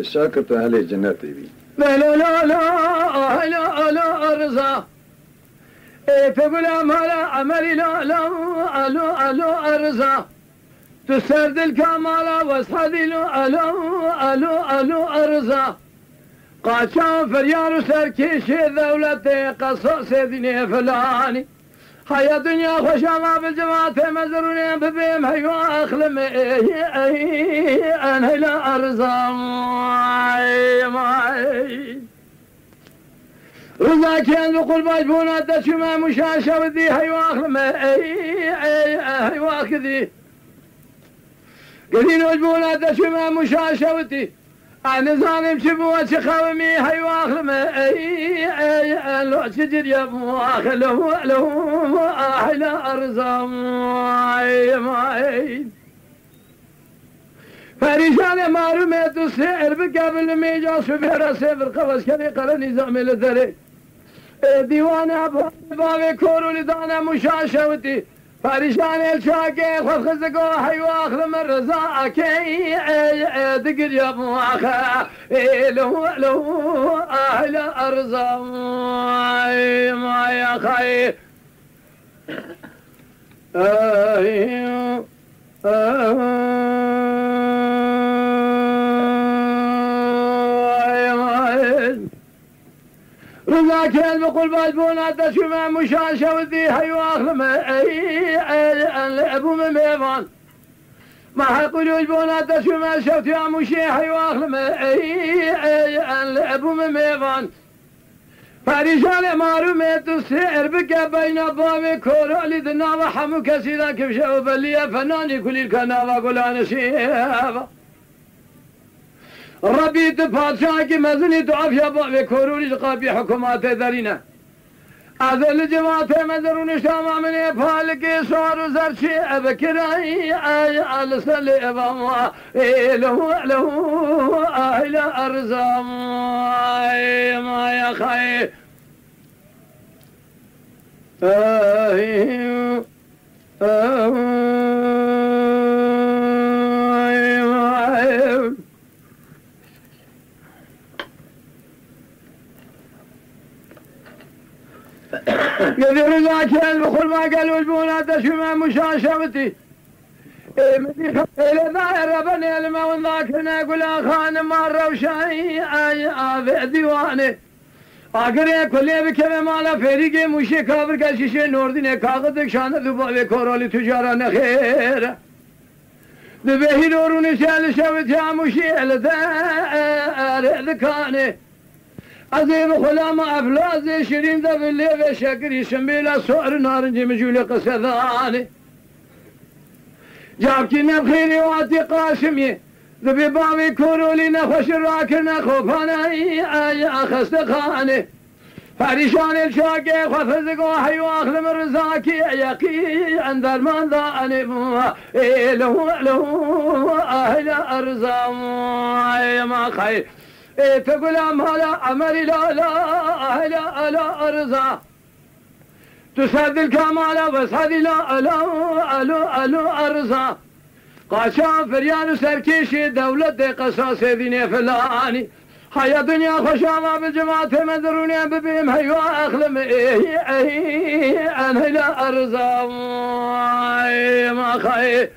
شاكرت أهل جناتي بي لا لا لا لا لا لا أرزا تقول ما لا عملي لا لا لا لا أرزا تسرد الكمال واصحدي لا لا لا لا أرزا قاشان فريار سركيش دولة قصص ديني فلاني هيا دنيا خوشا بالجماعة مزرونين ببيم هيوا أخلم أنا لا أرزا رضا كان بقول باجبونا دشما مشاشة ودي هيوا أخلم هيوا كذي قدين وجبونا دشما مشاشة ودي أنا ظالم شبوة شخاومي هيوا أخلم لو شجر يا مواخ لو أحلى أرزا فريشان معلومات السعر بقابل ميجا سفيرة سيفر قوس كني قرن نظام الذري ديوان بابي كورو لدانا مشاشوتي فريشان الشاقي خذ خزقو حيوا أخلم الرزاء كي دقر يا مواخا لو أحلى أرزا ما يا خير رضا كان بقول باجبونا دشما مشاشة ودي هيوا أخلم أبو من ميفان ما حيقولوا يجبونا دشما شوت يا مشي هيوا أخلم أبو من ميفان فريشان معلومات السعر بقى بين بابي كورالي دنا وحمو كسيدا كبشة وبلية فناني كل الكنابة قول أنا شيبا ربي تفاتشاكي مزني تعرف يا بابي كورولي لقابي حكومات دارينا أذل الجماعة مزرون شامع من يفعلك صار وزرشي أبكري على سلي أبما له أهل أرزام ما يا خير قدر ذاك البخل ما قالوا البونا دشما مشاشمتي مدي خيل ذا ربني المون ذاك نقول خان مرة وشاي في ديواني اگر كل بكم مالا فريق مشي كابر كشيش نوردين كاغذ شان ذباب كورالي تجارة خير ذبه نورون شال شوت يا مشي لذا ذكاني عزيز خلام أفلاز شيرين ذا بالليل شكري شميلة سعر نارنجي مجولي قصداني جابكي نبخيني واتي قاسمي ذبي بابي كورولي نخوش الراكر نخوفانا أخست خاني فريشان الشاقي خفزق وحي واخلم الرزاكي يقي عند درمان ذاني له أهل أرزام ما خير تقول أمهلا عمري لا لا لا لا أرزا تسد الكمال بس هذه لا لا لا لا أرزا قاشان فريان سركيشي دولة قصاص ديني فلاني هيا دنيا خشامة بالجماعة مدروني ببيم هيوا أخلم أنا لا أرزا ما خير